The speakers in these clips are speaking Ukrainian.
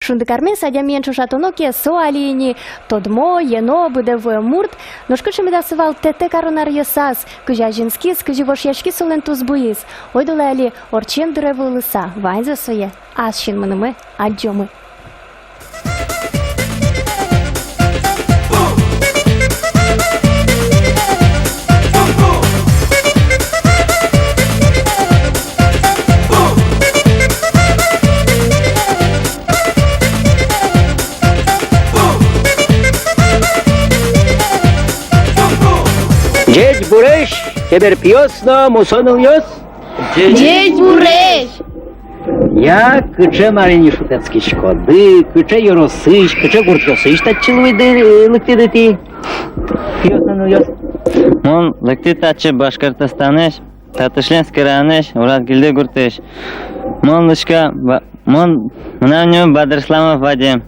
Шундыкармен садя меньше шатуноке со алини, тодмо, ено, будевое мурт, но шкучами дасывал тете коронар ясас, кыжа жинскис, кыжи вошьяшки солен туз буис, ойдулали орчен дыревы лыса, вайза своє, асшин манымы, аджомы. Дедь Буреш, теперь пьёсно, мусонул ёс. Дедь Буреш! Я кыче маrini шутецкий шкоды, кыче yorosыш, кыче гуртёсыш, тачылвыды лыктыдыти. Пьёсно ёс. Мон лыкты тачы Башкортостанеш, Татышленский районеш, Уразгилде гуртеш. Мон лычка, мон мнаню Бадрисламов Вадим.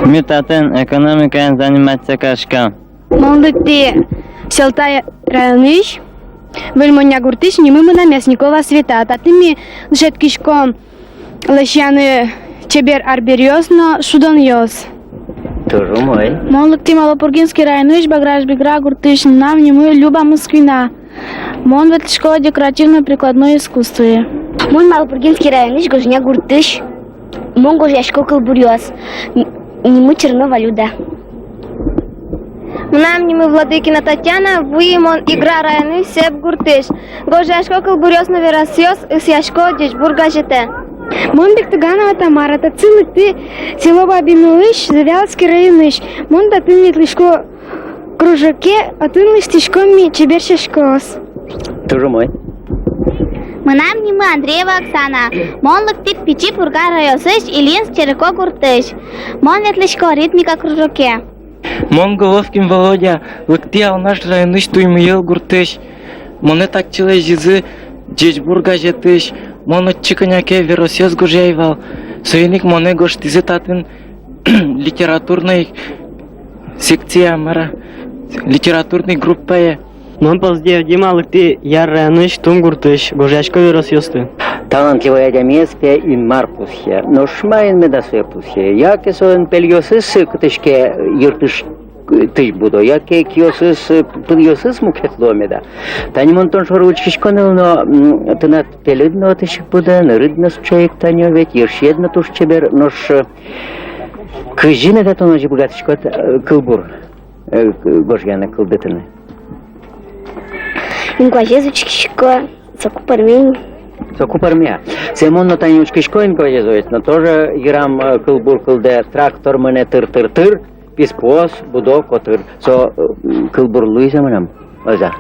Мютатын экономикаен заниматься кашка. Молдыкты Селтай районыш, Вельмоня гуртыш, не мы наместникова света, татыми лжеткишком лещаны чебер арбериоз, но шудон йоз. Тоже мой. Молдыкты Малопургинский районыш, Баграш Бигра гуртыш, нам не мы Люба Москвина. Мон в школа декоративно-прикладное искусство. Мон Малопургинский районыш, Гожня гуртыш, Мон Гожяшко Калбурьоз, не мы Чернова Люда. Нам не мы Владыкина Татьяна, вы мон игра районы Сеп Гуртыш. Гожашко Калбурьоз Наверасьоз, Исяшко Дечбурга ЖТ. Мон Бектуганова Тамара, тацилык ты село Бабинулыш, Завялский районыш. Мон да ты метлышко кружоке, а ты лыштишком чебершешкос. Тоже мой. Нам не мы Андреева Оксана, Мон Лыктык Пичи Пурга Райосыш, Ильинск Череко Гуртыш. Мон ветлышко ритмика кружоке. Мон Головкин Володя, лыкты алнаш районыш туймыйыл гуртыш. Моны тактилы жизы Дечбурга жетыш. Мон отчиканяке Веросьез Гужаевал. Союник моны гоштизы татын литературной секция мара, литературной группая. Мон поздев Дима лыкты яр районыш тум гуртыш, Гожашко Веросьёсты. Талантливая демеспе ин марпусхе, но шмайн медасуе пусхе. Яке соен пельосыс кытышке йыртыш тыш будо, яке киосыс пыльосыс мукетломеда. Танимон тон шоручкишконел, но тынат пелидно тышик буде, нырыдно сучаек танё, ведь ершедно туш чебер, нош кыжине да тоножи богатышкот кылбур, гожьяна кылдытыны. Ингважезучкишко, Закупармень. Закупармя. Семон на танючки шкоин квазезует, но тоже играм кылбур кылде трактор мене тыр-тыр-тыр, писпос, будо котыр. Со кылбур луиза менам, оза.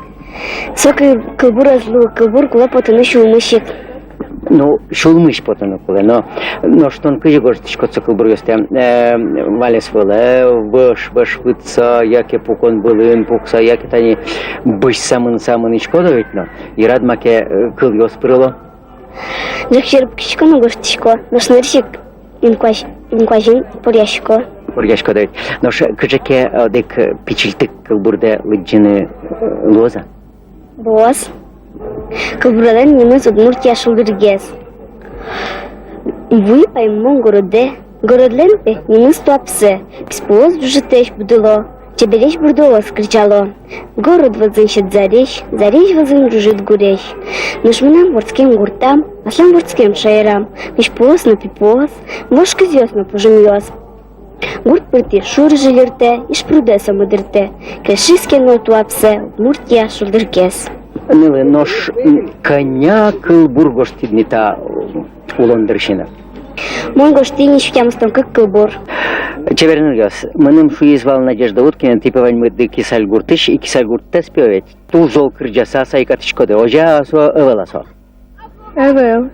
Со кылбур азлу, кылбур кула потыны шулмышик. Ну, шулмыш потыны куле, но штон кыжи гоштышко со кылбур ёсте. Валес выле, выш вытса, яке пукон былын, пукса, яке тани быш самын ичкодо ведь, но и рад маке кыл ёс прыло. Жакшер кишкону гоштишко, но шныршик инкважин поряшко. Поряшко дает. Но кыжаке дек пичилтык кылбурде лыджины лоза. Боз. Кылбурадан немыз Удмуртия шулдыргез. Вы поймон городе. Городленпе немыз туапсы. Писпоз жужетеш будыло. Чебереш бурдоло скричало. Город возынщет зарещ возын жужит гурещ. Нушманам вордским гуртам, аслам вордским шайрам. Писпоз на пипоз, вошка звезд на пожемьёз. Гурт пырти шур жилерте, иш пруде самыдырте. Кешискен но туапсы, Удмуртия шулдыргез. Нылы нош коня кылбур гоштиднита улондыршина. Мон гоштини шутямыстан как кылбур. Чевернил ёс. Мыным шу звал Надежда Уткина, типовань мыды кисаль гуртыш и кисаль гуртта спевет. Ту жол кырджаса сайкатышкоды, ожа асо эвеласо. Эвел.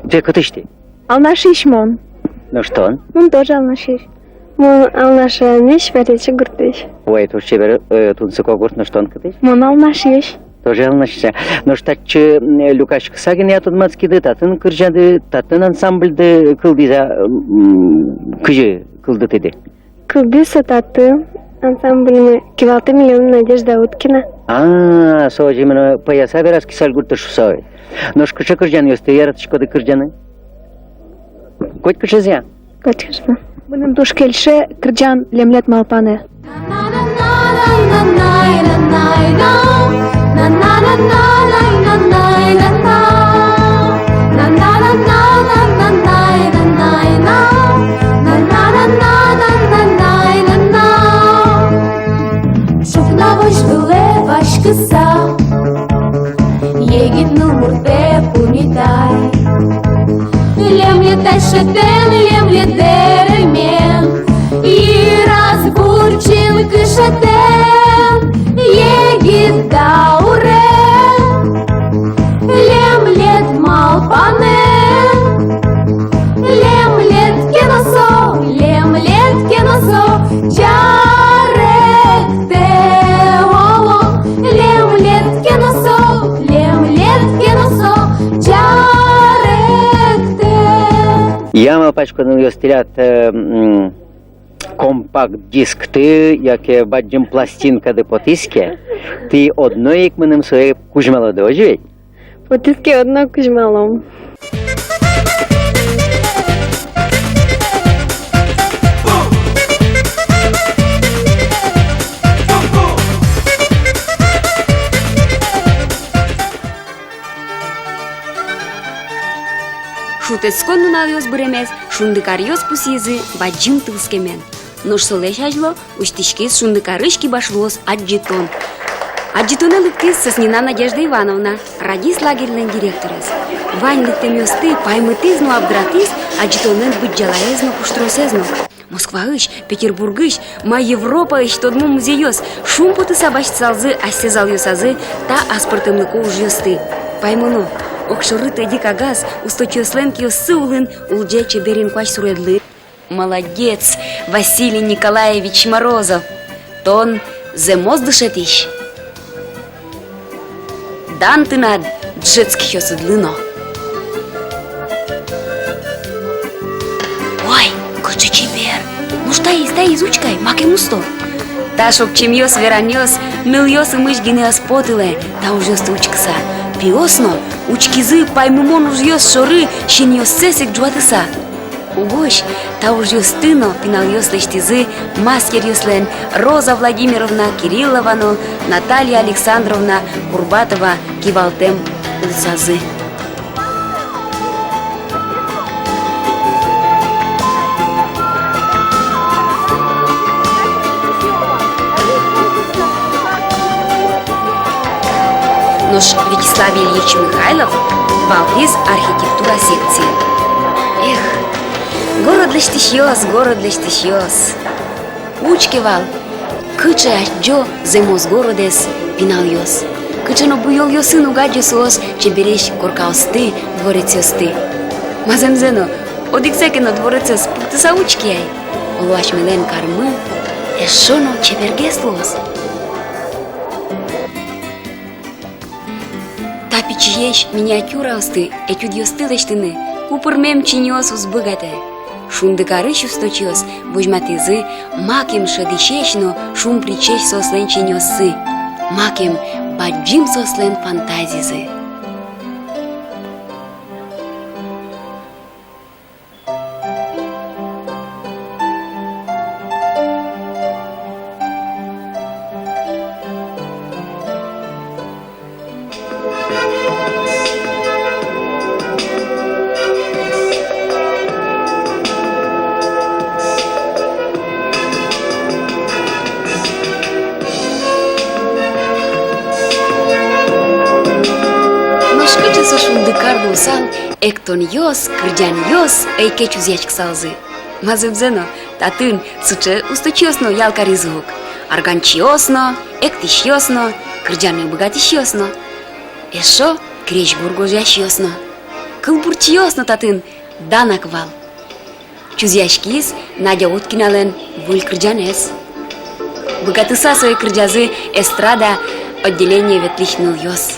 Те катышти? Алнашиш мон. Ну что он? Мон тоже алнашиш. Мон алнаша ниш верече гуртыш. Ой, туш чевер тунцыко гурт, ну что он катыш? Мон алнашиш. Тоже алнашиша. Но штатчы Люкашк Сагин я тут мацкиды, татын кыржады, татын ансамбльды кылдиза кыжы кылдытыды. Кылбиса таты ансамбльны кивалты миллион Надежда Уткина. Соожи именно пояса верас кисаль гурты шусой. Но шкыча кыржан ёсты, яратышкоды кыржаны. Коть кышызя. Качкашма. Bunun duş kelşe kırcan lemlet malpane. Я мав пачку йострят компакт-диск, ти, яке бачим пластинка де потиске, ти одно, як мене своє кужмало доживіть. Потиски одно кужмалом. Шутецкон нуналиос буремес, шундыкариос пусизы, баджим тылскемен. Нош солеш ажло, уштишкес шундыкарышки башлос аджитон. Аджитоны лыктис Соснина Надежда Ивановна, радис лагерьлен директорес. Вань лыктемёсты, паймытызну абдратис, аджитонын быджалаезну куштросезну. Москва-ыш, Петербург-ыш, ма Европа-ыш тодму музейос, шум путыса башцалзы, ассезал ёсазы, та аспортымлыко уж ёсты. Паймыно. Окшорыты дикагаз, устойчивослен киосы улын, улже чеберин квач суредлы. Молодец, Василий Николаевич Морозов. Тон земоз дышетищ. Дан ты над джетских ёсыдлыно. Ой, кочу чебер. Ну стай, изучкай, маке мусто. Та шок чемьёс веранёс, мыльёс и мыш генеос потыле, та уже стучкса. Пиосно, учкизы паймумон ужьёс шоры, щеньёс сесик джуатыса. Угощ, та ужьёс тыно, пинальёс лештизы, маскер ёслен, Роза Владимировна Кирилловна, Наталья Александровна Курбатова, кивалтем улсазы. Нош Вячеслав Ильич Михайлов, Валдиз архитектура секции. Эх, город лештищёс. Учкевал, кыче аджо земос городес пинальёс. Кыче но буйол ёсын угаджёсос, чебереш коркаосты, дворецёсты. Маземзено, одиксекено дворецёс пуктыса учкияй. Олуаш мелен кармы, эшоно чебергеслос. Тапичиеш миниатюраосты, этюдьёсты лештыны, купырмем чиньёс узбыгате. Шундыкарыш усточёс, вожматызы, макем шадишешно, шум причеш сослен чиньёсы, макем баджим сослен фантазизы. Шундыкар усал, эктон ёс, кырдян ёс, эйке чузячк салзы. Мазыбзено, татын сыче усточёсно ялкаризук. Арганчиосно, эктишёсно, кырдяны богатишёсно. Эшо крещ бургожащёсно. Кылбурчиёсно татын данаквал. Чузячкис Надя Уткинален вуль кырдянес. Богатыса свои кырдязы эстрада отделение ветличнул ёс.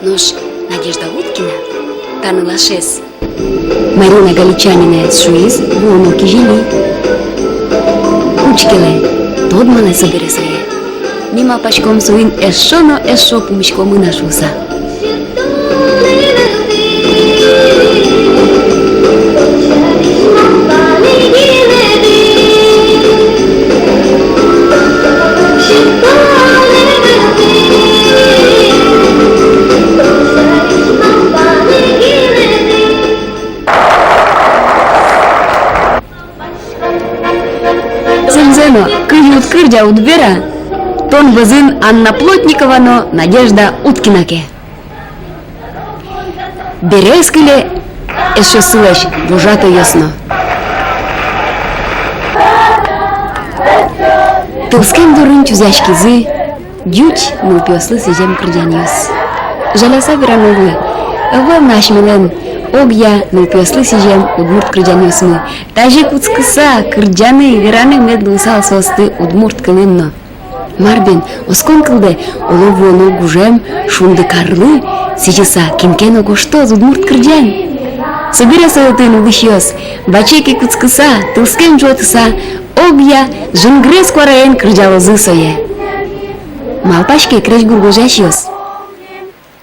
Нош Надежда Уткина, Таны Лашес, Марина Галичанина шуиз воно кижили. Учкеле, тот мале собере своє. Нима пачком суин ешо пумичком и нашуса. Семзено, кыют кырдя удбера, тон вызын Анна Плотникова, но Надежда Уткинаке. Берескіле ешо сылеш, божато ясно. Тылскем дурын тюзяшкизы, дють нылпиослы сежем кырдяниос. Жаляса верановы, ывы нашмелен, огья нылпиослы сежем удмурт кырдяниосмы. Тажи куцкыса, кырдяны вераны медлысал состы удмурт кылынно. Марбин, оскон кылды, оловону гужем, шунды карлы, сижеса, кемкен огошто, удмурт кырдян. Собере соотын улышьос, бачеки куцкыса, тылскем жотыса, огья, жынгры скораен кырдялозы сое. Малпашке креш гургожащиос.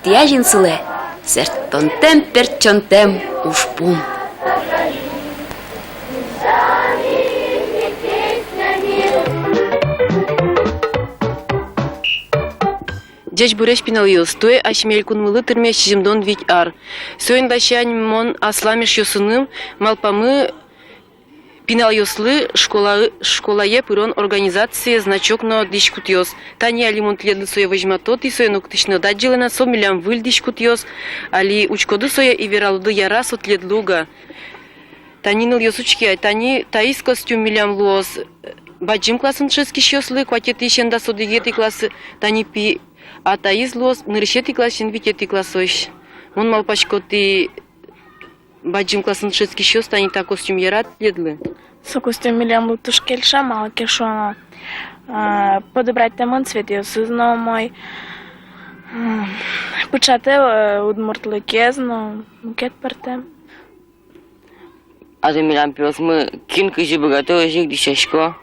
Тяжин сыле, сертонтем перчонтем ушпум. Дядь буреш пинал ел, стоя ашмель кунмылы тырме шижимдон вить ар. Сойн дащань мон асламеш йосыным, малпамы пинал йослы школае пырон организации значок но дишкут йос. Тани али монтледы соя вожматот и соя нуктышны даджелена со милям выль дишкут йос, али учкоды соя и вералуды ярас от ледлуга. Тани ныл йосучки, тани таис костюм милям луос. Баджим классын шески йослы, кватеты ищенда содегеты классы, тани пи. А таис лос нырщети классен витети классойш. Он малпачкоти баджим классын шески щос тани та костюм ярат ледлы. Со костюм милям лутуш кельша мало кешоно. Подобрать тамон цвет йосызно мой. Почате удмуртлы кезно, мукет партем. А за милям пёс мы кинка же богатого жик дишашко.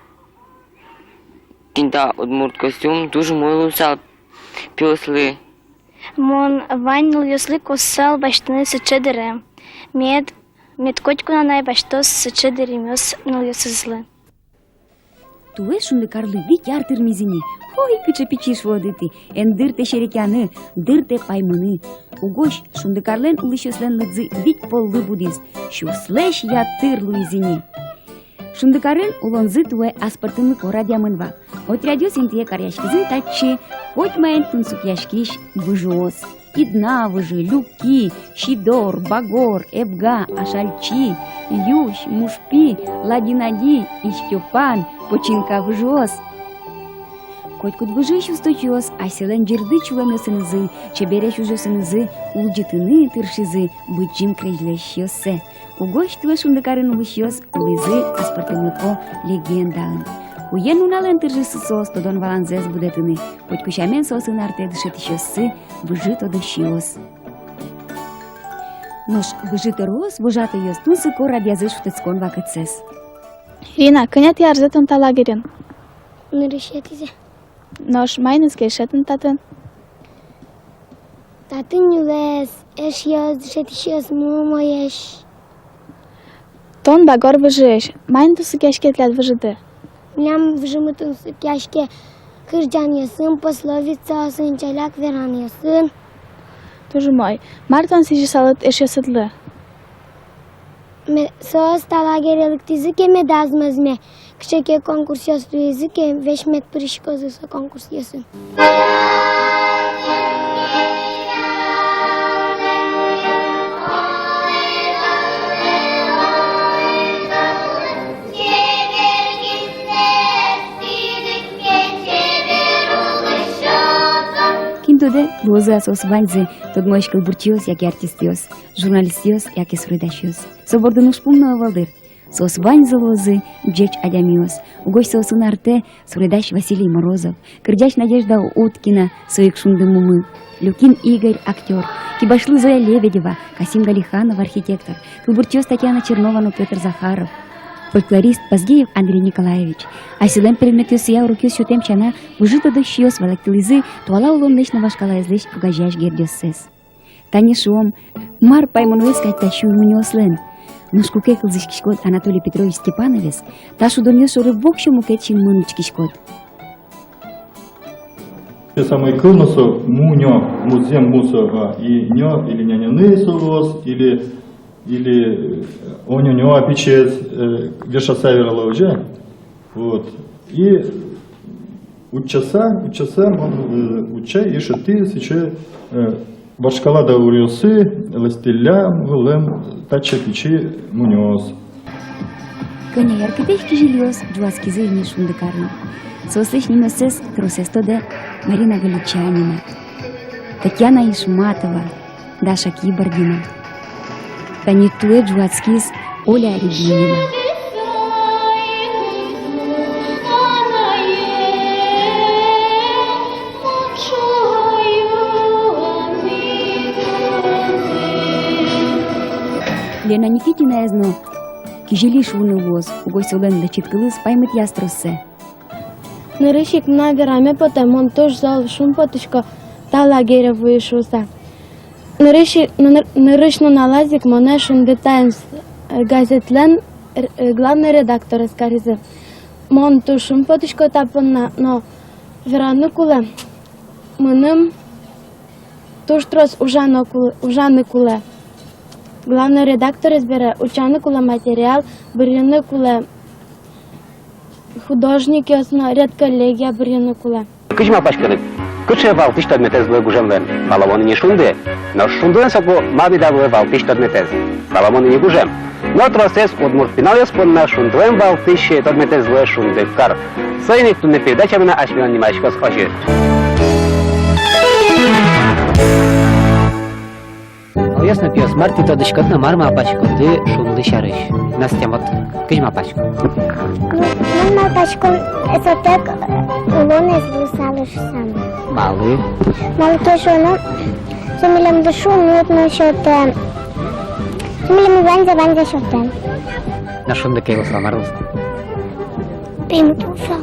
Кинта удмурт костюм тоже мой лусал. Пёслы. Мон ванил йосли косал баштаны сычедере. Мед котькуна най баштос сычедере мёс ныл йосызлы. Туе шунды карлы вить яртыр мизини. Хой кычы пичиш водыты. Эндырте шерекяны, дырте паймыны. Угощ шунды карлен улышеслен лыдзы вить поллы будиз. Шуслеш ятыр луизини. Шундыкарын улонзы туе аспартынлы корадиамынва. Отрядё синтие каряшкизын тачи, хоть маен тунсук яшкиш выжиос. Идна выжи, люки, щидор, багор, эбга, ашальчи, ющ, мушпи, ладинади, ищёпан, починка выжиос. Хоть куд выжиш устойчиос, а селен жирды чулами сынызы, чебереш уже сынызы, улджитыны тыршизы, бычим крежлещёсе. Угощ туе шундыкарын улышьёс, улызы аспартынлыко легендалын. Уен унален тыржысы сос, тодон валанзес будетыны, хоть кучамен сосын арте дышет ищёсы, выжит одыщиос. Нош выжиты рос, выжаты йос, тунсы кор обязыш втыцкон вакыцес. Вина, кынят ярзетон талагерен. Нырышетизе. Нош майныз кешетон татын. Татын юлес, эш йос, дышет йос, мумоеш. Тон багор выжиеш, майн тусы кешкетлят выжиты. Млям вжимытын сыкяшке кырдян ясын, пословица сын, чаляк веран ясын. Тоже мой. Мартон сижи салат эш ясытлы. Сос талагерелык тизыке медазмазме. Кшеке конкурс ясу языке, веш мед пришкозы со конкурс ясын. Кинтоде лоза сос ваньзы, тод моишкал буртиос, яки артистиос, журналистиос, яки сурыдашиос. Собордын ушпумного валдыр. Сос Вань Залозы, Джеч Адямиос, угощ сосын арте, Суредач Василий Морозов, Кырдяч Надежда Уткина, Соик Шундымумы, Люкин Игорь, актер, Кибашлы Зоя Лебедева, Касим Галиханов, архитектор, Кылбуртёс Татьяна Чернова, Петр Захаров, фольклорист Пазгеев Андрей Николаевич, Асилен переметёс я урукёс шутем чана, ужито дощиос валактилизы, туала улондыш навашкала излыш пугажаш гердёсес. Таня Шуом, Мар Паймонуэс кайтащу мунёслен, Нушкуке кылзыш кишкот Анатолий Петрович Степановес, ташу донёс оры бокшу мукетчин мунуч кишкот. Самый кылносо мунё, музем мусо и нё или няняны совоз или онё опичез веша саверала уже. Вот. И учаса уча и шаты сече башкала да урёсы ластеля вылем тача пичи мунёс. Коня яркотечки жильёс, джуаски зырни шундыкарны. Сослышь немесес трусестоде Марина Галичанина, Татьяна Ишматова, Даша Кибордина, Танитуэ Джуацкис, Оля Рябинина. Лена Никитина эзно, кижели шуны воз, угой солен да читкылыс паймет ястроссе. Нырышик на вераме потом он тоже зал шум поточко та лагеря вышелся. Нырышно налазик монешун детаймс газетлен главный редактор скаризы. Мон ту шум поточко тапына, но вераны куле. Мыным туш трос ужаны куле. Главный редактор избере учаны куле материал, брены куле. Художник ясно, ряд коллегия брены куле. Кыжма пашканы. Кыче вал пиштад метез лы гужемлен. Баламоны не шунды. Но шундуен соку маби да вал пиштад метез. Баламоны не гужем. Но тросес удмур пинал спонна шундуен вал пище тад метез лы шунды кар. Сайник тунне передача мена ашмион немашкос ожи. Ясно пьес Марти то дышкот на марма апачку ты шунды шарыш. Настя вот кыжма апачку. Мама апачку эсотек улоны звусалыш сам. Малы. Мало кешоно. Сумилем душу нутно шоте. Сумилем ванза шоте. На шунды кейлос ламарлыс. Пимтуфа.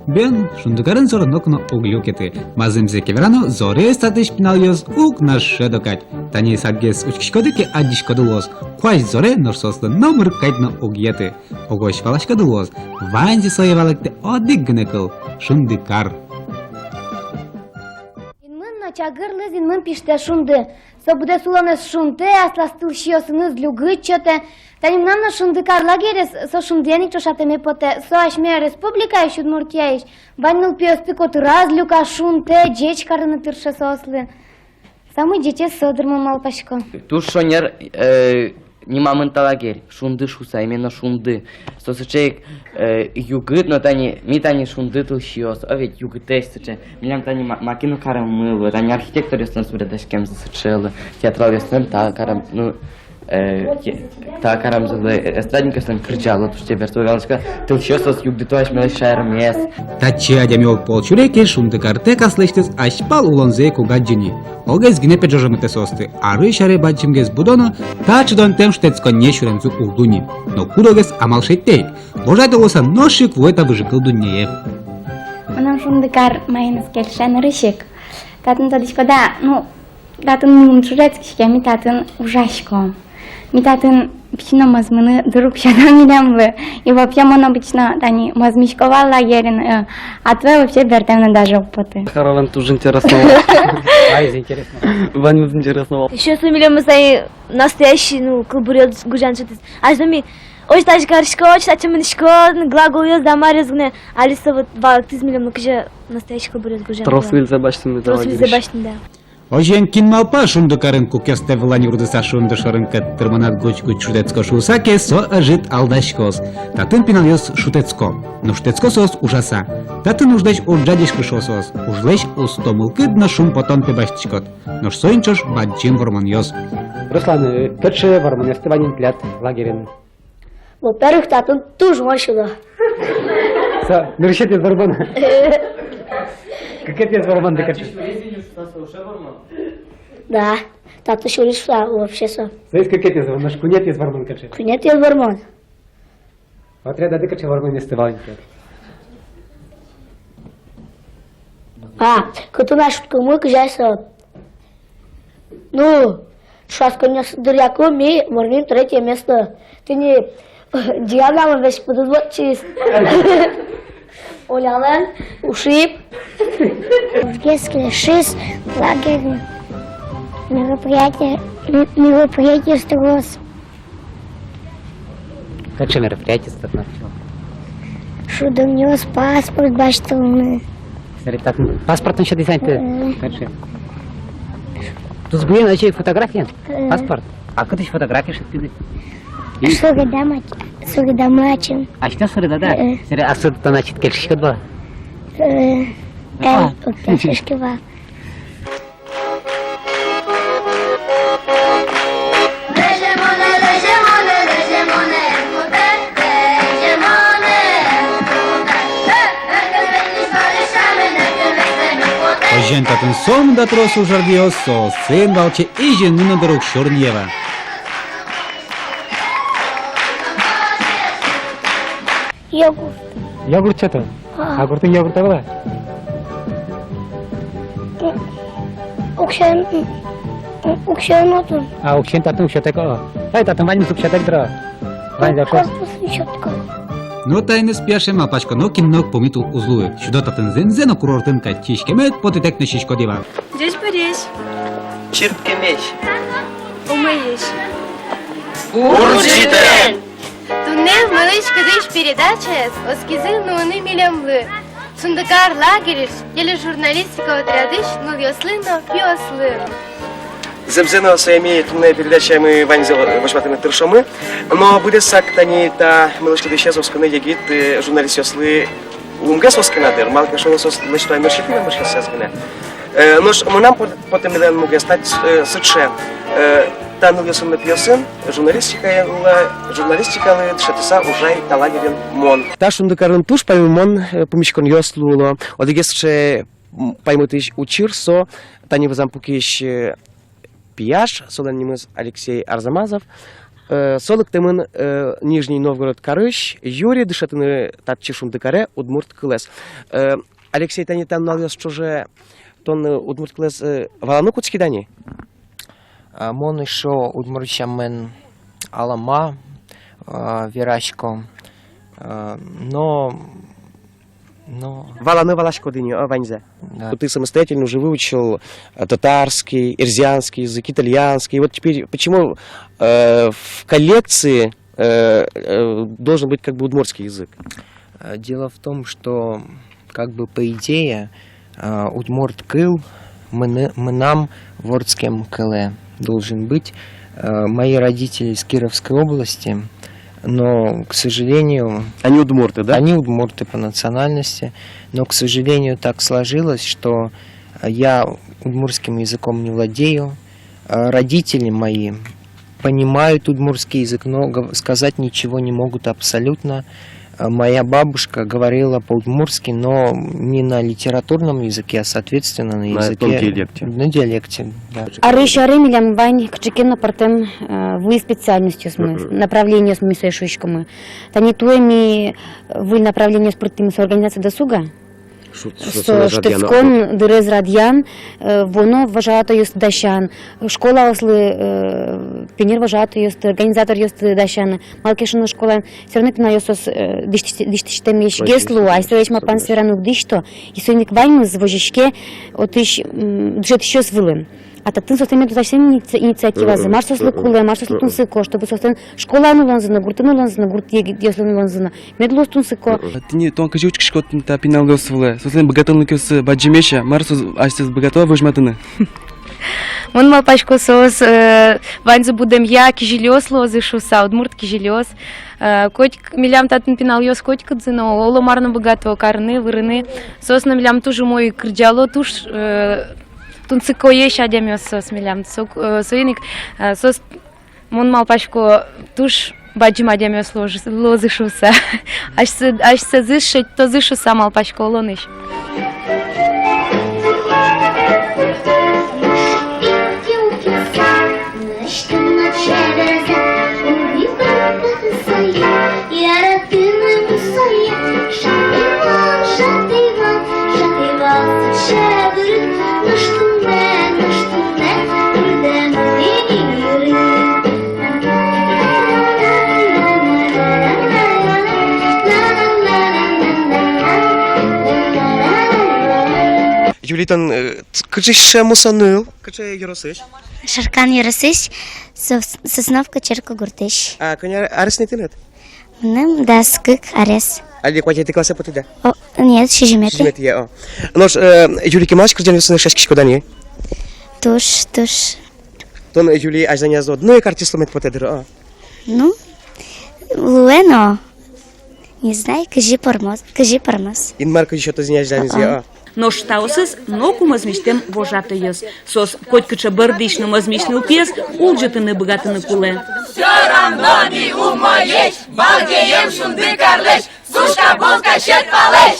Бен шундыкарын зорунокно углюкеты. Мазымзе кеверано зоре статыш пиналйоз ук наш шедокать. Тани саггес учкишкодыки аддишкодулоз. Кваш зоре норсослы номер кайтно угьеты. Огош валашкодулоз. Ванзи соевалыкты одык гнекл. Шундыкар. Инмын чагырлыз инмын пиште шунды. Собуде суланыз шунты, асластыл шиосыныз люгычоте. Танимнан на шундыкар лагерес, со шунденик чошатеме поте, со ашме республика иш Удмуртия иш. Ванныл пиостыкот разлюка шунте, джеч карыны тырше сослы. Самый джече содырмы малпашко. Туш шонер нимамын лагерь. Шунды шуса, именно шунды. Сосычек югыт, но ми тани шунды тылшиос. А ведь югыт тестыче. Милям тани макину карам мылы. Тани архитектор ясныр суредашкем засычелы. Театрал ясныр та карам, та карам залы эстрадника сын кричала. Туш тебе вертугалочка. Тылшиосос югды тоаш милай шайрам ес. Тачи адямиол полчуреке шундыкарте каслештес ашпал улонзе кугаджини. Олгез гнепе жожамыте состы. Ары шаре баджимгез будоно, тачдон тем штецко не шуренцу улдуни. Но кудогез амал шеттей. Ложайда лоса ношик войта выжикал дуньеев. Анам шундыкар майныз келшен рышик. Татын тадышкода, татын мунчурецкишке, ми татын ужашко. Ми татын пичино мазмыны друг шадан милямвы. И вообще он обычно тани мазмишковал лагерин, а твой вообще бертемно даже опыты. Харован тоже интересно. Ай, интересно. Вань интересно. Еще сумели сай настоящий, кылбурёт гужанчатыз. Аждами, ой, тачка аршко, ой, тачка мынышко, глагол ёз дамарезгне. Алиса вот валактыз милем, кыжа настоящий кылбурёт гужан. Тросвиль забачтым. Тросвиль забачтым, да. Ожен кинмалпа шундыкарын кукесте влани урдыса шунды шорынка тырманат гоч-гоч шутецко шусаке со ажит алдашкос. Татын пиналёс шутецко. Но шутецко сос ужаса. Татын уждач урджадишкы шосос. Ужлеш устомылкы дна шум потон пебаштичкот. Но шсоинчош баджим вормоньёс. Руслан, кырчы вормоньёсты ванин плят лагерин. Во-первых, татун туж машина. Нуршет из Барбана. Как это из Барбана декачу? Да, тату шуриш вообще со. Знаешь, как это из Барбана? Кунет из Барбана качу. Кунет из Барбана. Вот ряда декачу Барбана не стывал. Като на шутка му кажа са. Ну, сейчас конечно дыряку ми морнин третье место. Ты не диаграмма весь подозвот через. Олялен, ушиб. В детстве 6 лагерь мероприятие строилось. Как же мероприятие стартовало? Что донес паспорт баштовный. Паспорт еще дизайн ты. Тут сбоен, а че фотография? Паспорт. А как ты фотографии что-то? Сурда мачем. А что сурда, да? А сурда, значит, кельшишка два? Кельшишка два. Жентатын сон да тросу жардиосо, сын балче ижен мина дорог шорнева. Йогурт. Йогурт что-то? А гуртын йогурта была? Укшен отын. А укшен татын укшетек о. Ай татын ваним укшетек дра. Вань закшос. Но тайны спяше мапачка, но киннок помиту узлует. Сюда татын зензено курортын катчишкемет потетек на шишко дива. Здесь Борис. Чирткемеш. Умеешь. Урчитен! Туннел малышка дыш передача оскизы нуны милямлы. Сундакар лагериш, тележурналистика отрядыш, ну яслыно пёслы. Земзено своими туннель передачами ванзел вошватыми тыршомы, но будет сактани та малышка дыш язовсканы егит журналист яслы умгас осканадыр, малка шоу сос лычтой мершифина мершифсязгне. Нож нам потом милен муге стать сыче. Та ну ясын напьесын, журналистика дышатыса ужай талагерен мон. Та шундыкарын туш паймон помещкон яслуло, одегесше паймутыш учирсо, та не возампукиш пияш, соленимыз Алексей Арзамазов, солык темын Нижний Новгород Карыш, Юрий дышатыны татчи шундыкаре Удмурт Кылес. Алексей тани там налез чуже тон Удмурт Кылес валану куцкидани? Мон еще удмурчамен алама вирашко, но Валаны валашко дыни, ваньзе. Ты самостоятельно уже выучил татарский, ирзианский язык, итальянский. Вот теперь почему в коллекции должен быть как бы удмуртский язык? Дело в том, что как бы по идее удмурт кыл мы нам вордским кыле должен быть. Мои родители из Кировской области, но, к сожалению... Они удмурты, да? Они удмурты по национальности, но, к сожалению, так сложилось, что я удмуртским языком не владею. Родители мои понимают удмуртский язык, но сказать ничего не могут абсолютно. Моя бабушка говорила по-удмуртски, но не на литературном языке, а соответственно на языке... На диалекте. На диалекте, да. Арыш-ары милям вань кчекен партен вы специальностью направление с мисешучками. Тани туеми вы направление спортивной организации досуга? Штецкон дырез радьян, воно вважато юст дащан, школа осли пионер вважато юст, организатор юст дащан, малкешина школа, все равно пина юстос диште меш геслу, а если ма пан сверанук дишто, и сойник ваймы з вожичке, отыш джет еще свылын. А татын состен совсем инициатива за марш сослы кулы, марш сослы тунсыко, чтобы состен школа ануланзына, гуртын уланзына, гурт если уланзына, медлос тунсыко. Тыни тонка жучка шкотын та пинал госвулы, состен богатылны көсы баджимеша, марш асыз богатова выжматыны. Мон малпачко сос ванзы будем я кижелёс лозы шуса, удмурт кижелёс. Котик милям татын пинал ёс котик дзыно, оло марно богатого карны, вырыны. Сос на милям тоже мой крджало туш тунцыко еш адем ёс сос милям. Соиник сос мон малпачко туш баджим адямёс лозышуса. Аж се зышет, то зышуса малпачка олоныш. Юлитан, кычыш мусаныл, кычы Яросыч. Шаркан Яросыч, Сосновка Черка Гуртыш. А коня арес не тынет? Нам да скык арес. Али квати ты класса потыда? Нет, шижимети. Шижимети я, о. Нож, Юлики маш, крыжан весны 6 кишко дани. Туш. Тон Юли аж за нязо, ну и карти сломет потедер, о. Ну, Луэно. Не знаю, кажи пармаз. Инмарка еще то зняш за нязо, о. Нож таусыз, но кумазмиштем вожатыйыз. Сос котькыча бардышны мазмишны упез, улжытыны богатыны куле. Все равно не умоешь, балдеем шунды карлеш, сушка булка щет палеш.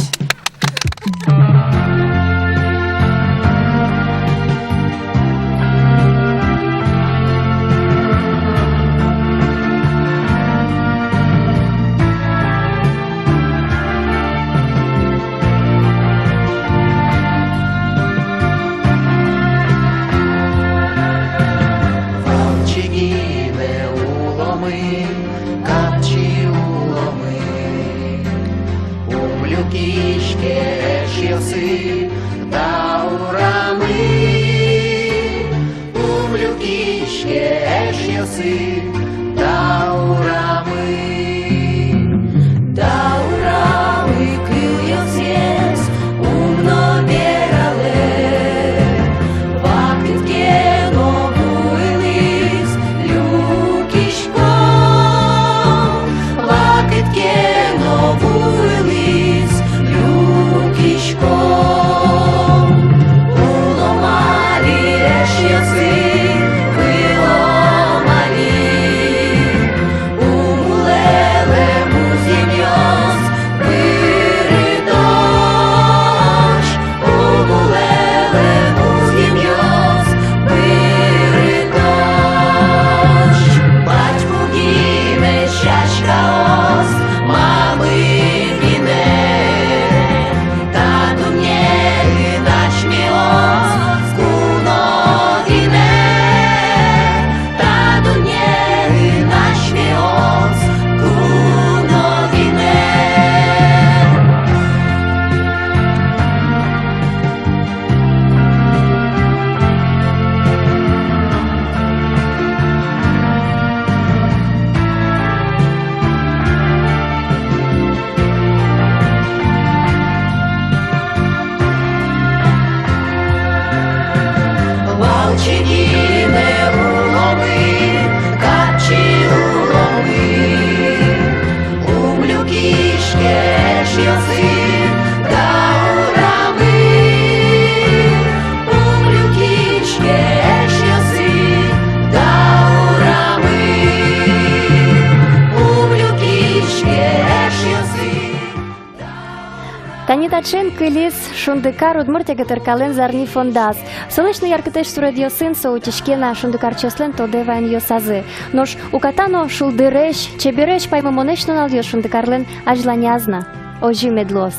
Тачин килис шундыкар Удмуртия гатыркален зарни фондас. Солнечный яркотеш суредио сын соутишкена шундыкар чеслен тодевайн йосазы. Нож укатано шулдыреш, чебереш паймамонеш нонал шундыкарлен ажланязна. Ожи медлос.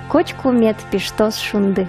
Котьку мед пиштос шунды.